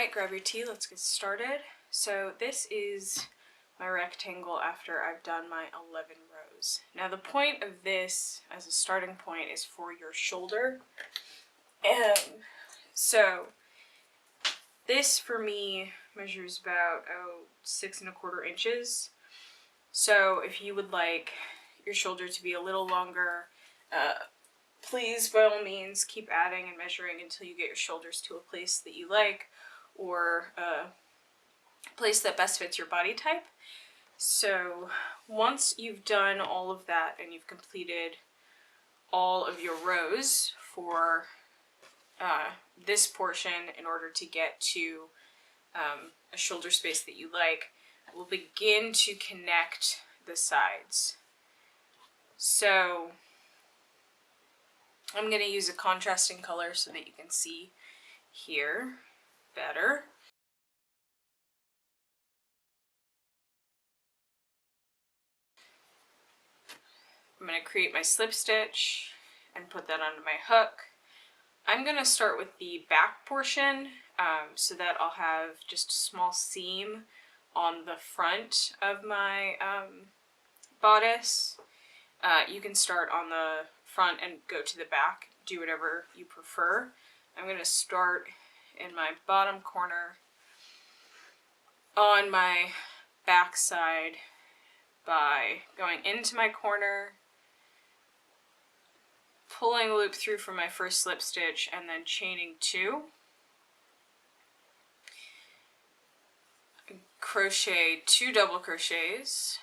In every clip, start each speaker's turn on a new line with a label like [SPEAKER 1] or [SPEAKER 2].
[SPEAKER 1] Alright, grab your tea, let's get started. So this is my rectangle after I've done my 11 rows. Now the point of this as a starting point is for your shoulder. So this for me measures about 6¼ inches. So if you would like your shoulder to be a little longer, please by all means keep adding and measuring until you get your shoulders to a place that you like, or a place that best fits your body type. So once you've done all of that and you've completed all of your rows for this portion in order to get to a shoulder space that you like, we'll begin to connect the sides. So I'm going to use a contrasting color so that you can see here better. I'm going to create my slip stitch and put that onto my hook. I'm going to start with the back portion so that I'll have just a small seam on the front of my bodice. You can start on the front and go to the back, do whatever you prefer. I'm going to start in my bottom corner on my back side by going into my corner, pulling a loop through for my first slip stitch, and then chaining 2. Crochet 2 double crochets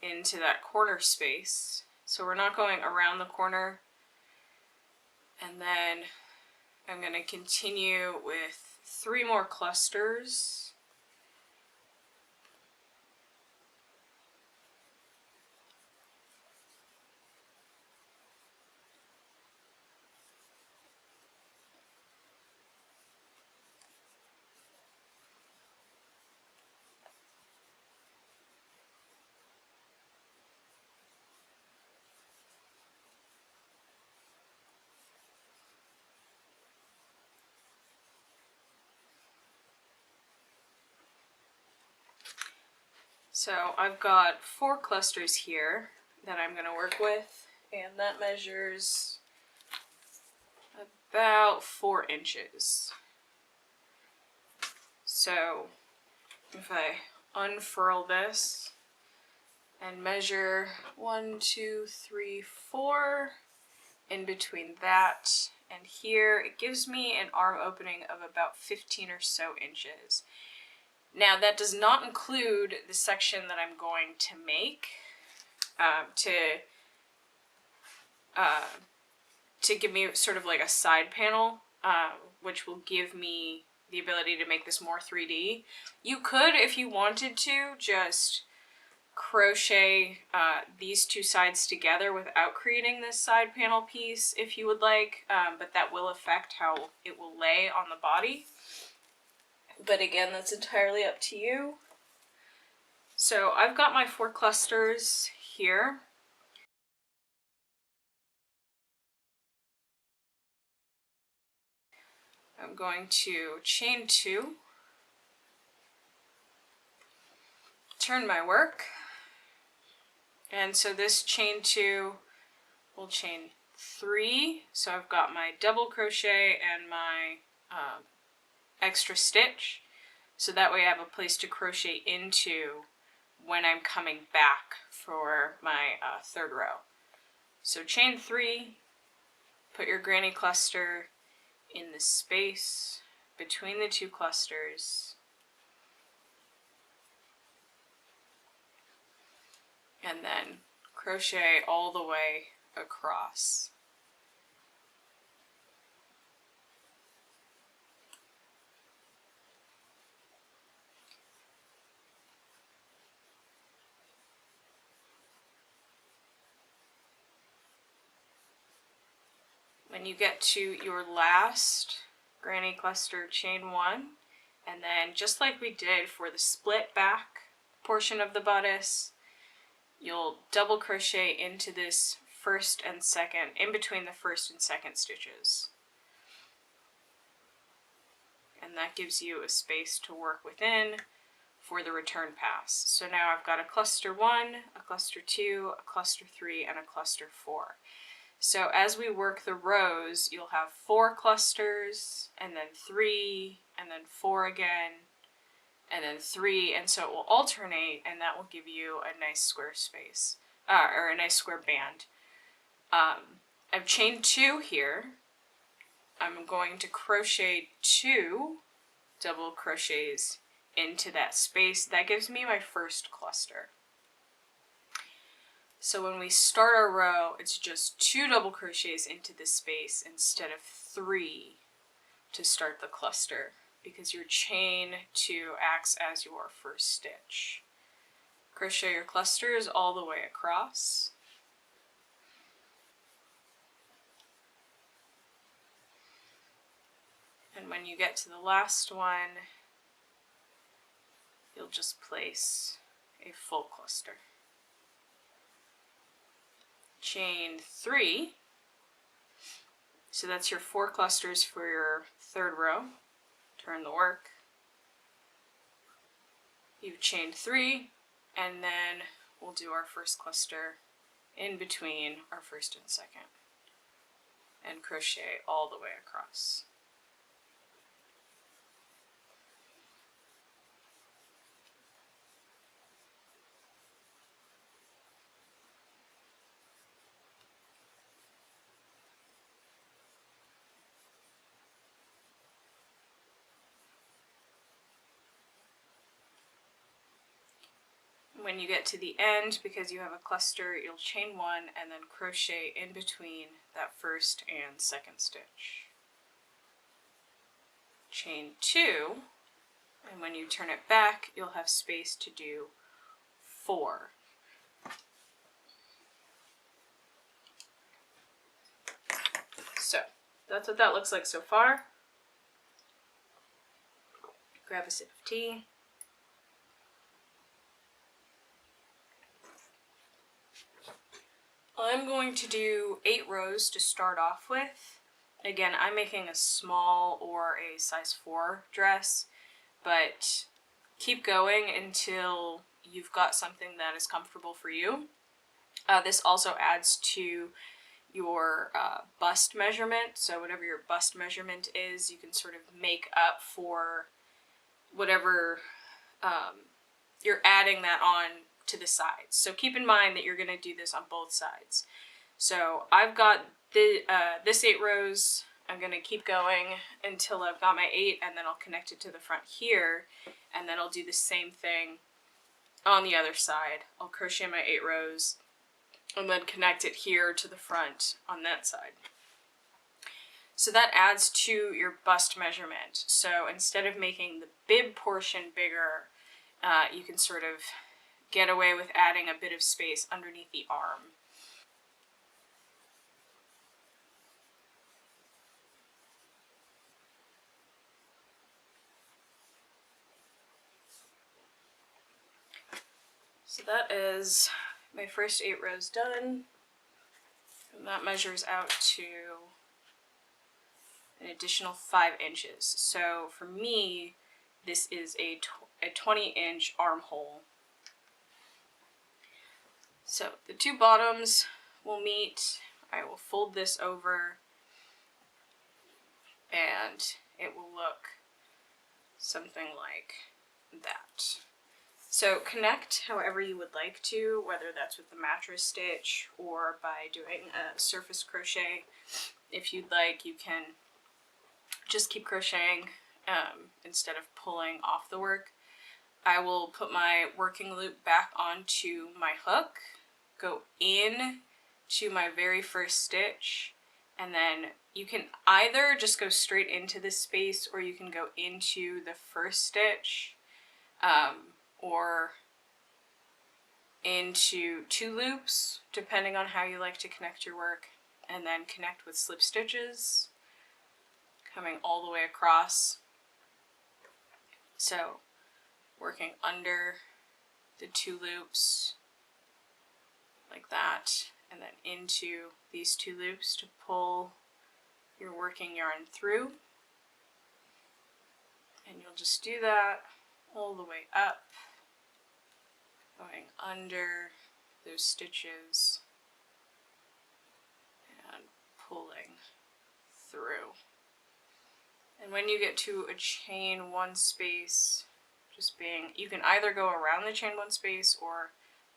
[SPEAKER 1] into that corner space. So we're not going around the corner. And then I'm going to continue with 3 more clusters. So I've got 4 clusters here that I'm going to work with, and that measures about 4 inches. So if I unfurl this and measure 1, 2, 3, 4 in between that and here, it gives me an arm opening of about 15 or so inches. Now that does not include the section that I'm going to make to give me sort of like a side panel, which will give me the ability to make this more 3D. You could, if you wanted to, just crochet these 2 sides together without creating this side panel piece if you would like, but that will affect how it will lay on the body. But again, that's entirely up to you. So I've got my 4 clusters here. I'm going to chain 2, turn my work, and so this chain 2 will chain 3. So I've got my double crochet and my extra stitch, so that way I have a place to crochet into when I'm coming back for my 3rd row. So chain 3, put your granny cluster in the space between the 2 clusters, and then crochet all the way across. When you get to your last granny cluster, chain 1, and then just like we did for the split back portion of the bodice, you'll double crochet into this first and second, in between the first and second stitches. and that gives you a space to work within for the return pass. So now I've got a cluster 1, a cluster 2, a cluster 3, and a cluster 4. So as we work the rows, you'll have 4 clusters, and then 3, and then 4 again, and then 3, and so it will alternate, and that will give you a nice square space, or a nice square band. I've chained 2 here. I'm going to crochet 2 double crochets into that space. That gives me my first cluster. So when we start our row, it's just 2 double crochets into this space instead of 3 to start the cluster, because your chain 2 acts as your first stitch. Crochet your clusters all the way across. And when you get to the last one, you'll just place a full cluster. Chain 3, so that's your 4 clusters for your third row. Turn the work. You've chained 3, and then we'll do our first cluster in between our first and second, and crochet all the way across. When you get to the end, because you have a cluster, you'll chain 1 and then crochet in between that first and second stitch. Chain 2, and when you turn it back, you'll have space to do 4. So that's what that looks like so far. Grab a sip of tea. I'm going to do 8 rows to start off with. Again, I'm making a small or a size 4 dress, but keep going until you've got something that is comfortable for you. This also adds to your bust measurement, so whatever your bust measurement is, you can sort of make up for whatever you're adding that on to the sides. So keep in mind that you're going to do this on both sides. So I've got this 8 rows. I'm going to keep going until I've got my 8, and then I'll connect it to the front here, and then I'll do the same thing on the other side. I'll crochet my 8 rows and then connect it here to the front on that side. So that adds to your bust measurement. So instead of making the bib portion bigger, you can sort of get away with adding a bit of space underneath the arm. So that is my first 8 rows done, and that measures out to an additional 5 inches. So for me, this is a 20-inch armhole. So the 2 bottoms will meet. I will fold this over, and it will look something like that. So connect however you would like to, whether that's with the mattress stitch or by doing a surface crochet. If you'd like, you can just keep crocheting instead of pulling off the work. I will put my working loop back onto my hook, go in to my very first stitch, and then you can either just go straight into this space, or you can go into the first stitch, or into 2 loops, depending on how you like to connect your work, and then connect with slip stitches, coming all the way across. So working under the 2 loops like that, and then into these 2 loops to pull your working yarn through. And you'll just do that all the way up, going under those stitches and pulling through. And when you get to a chain one space, you can either go around the chain one space or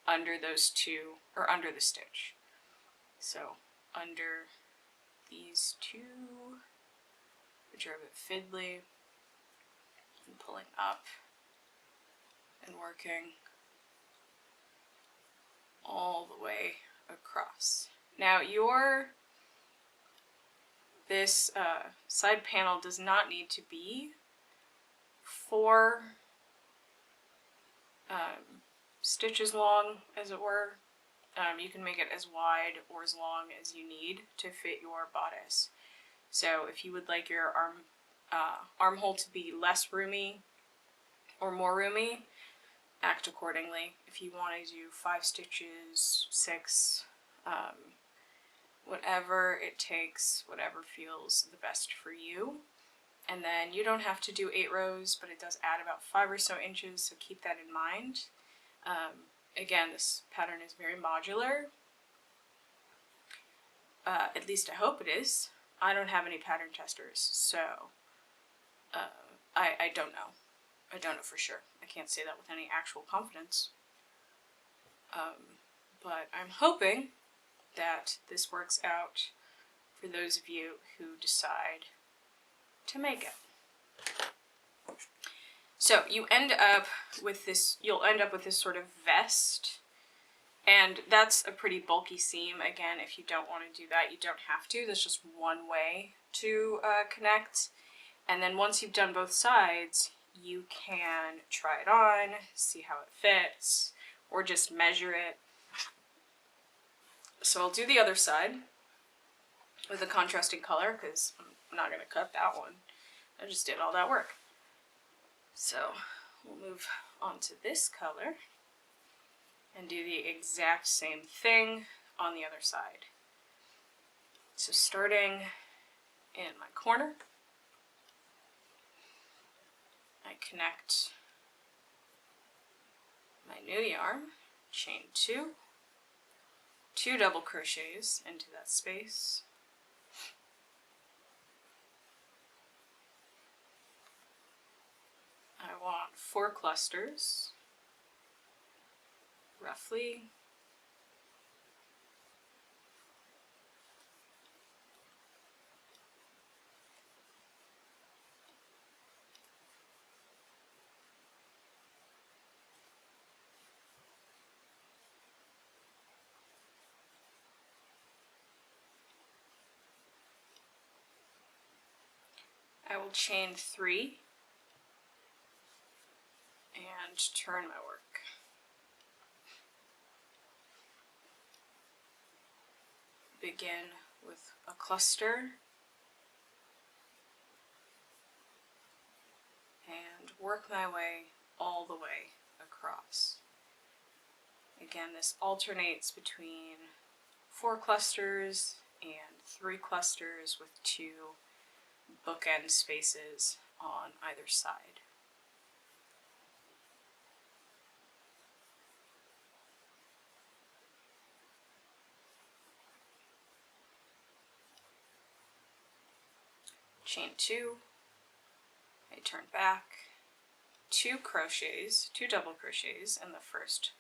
[SPEAKER 1] under those two, or under the stitch. So under these two, which are a bit fiddly, and pulling up and working all the way across. Now this side panel does not need to be 4 stitches long, as it were. You can make it as wide or as long as you need to fit your bodice. So if you would like your armhole to be less roomy or more roomy, act accordingly. If you want to do 5 stitches, 6, whatever it takes, whatever feels the best for you. And then you don't have to do 8 rows, but it does add about 5 or so inches, so keep that in mind. Again, this pattern is very modular. At least I hope it is. I don't have any pattern testers, so I don't know. I don't know for sure. I can't say that with any actual confidence. But I'm hoping that this works out for those of you who decide to make it. So you'll end up with this sort of vest, and that's a pretty bulky seam. Again, if you don't want to do that, you don't have to. There's just one way to connect. And then once you've done both sides, you can try it on, see how it fits, or just measure it. So I'll do the other side with a contrasting color, because I'm not going to cut that one. I just did all that work. So we'll move on to this color and do the exact same thing on the other side. So starting in my corner, I connect my new yarn, chain 2, 2 double crochets into that space. I want 4 clusters, roughly. I will chain 3 and turn my work. Begin with a cluster and work my way all the way across. Again, this alternates between 4 clusters and 3 clusters with 2 bookend spaces on either side. Chain 2, I turn back, 2 crochets, 2 double crochets in the first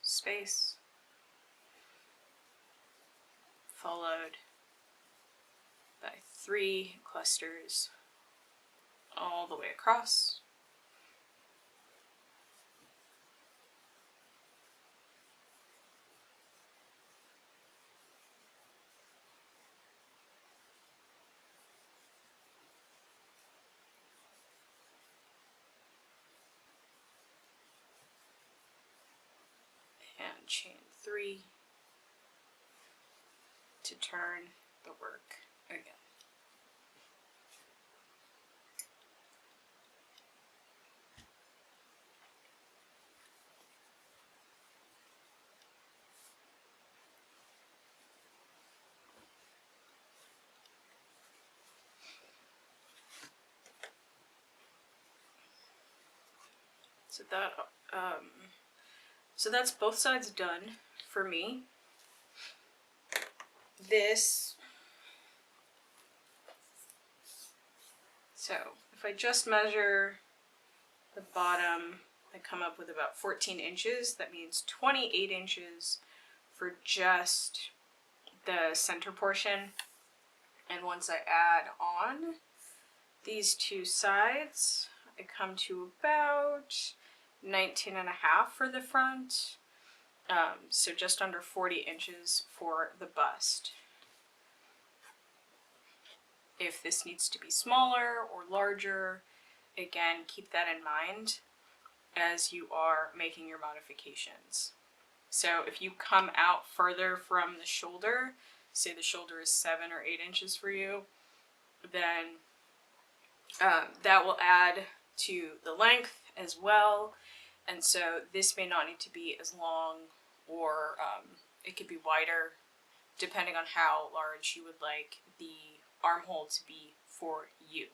[SPEAKER 1] space, followed by 3 clusters all the way across. And chain 3 to turn the work again. So that's both sides done for me. So if I just measure the bottom, I come up with about 14 inches. That means 28 inches for just the center portion. And once I add on these two sides, I come to about 19 and a half for the front. So just under 40 inches for the bust. If this needs to be smaller or larger, again, keep that in mind as you are making your modifications. So if you come out further from the shoulder, say the shoulder is 7 or 8 inches for you, then that will add to the length as well. And so this may not need to be as long, or it could be wider, depending on how large you would like the armhole to be for you.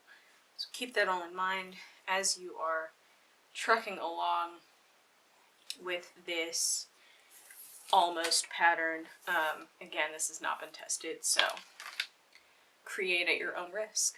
[SPEAKER 1] So keep that all in mind as you are trucking along with this almost pattern. Again, this has not been tested, so create at your own risk.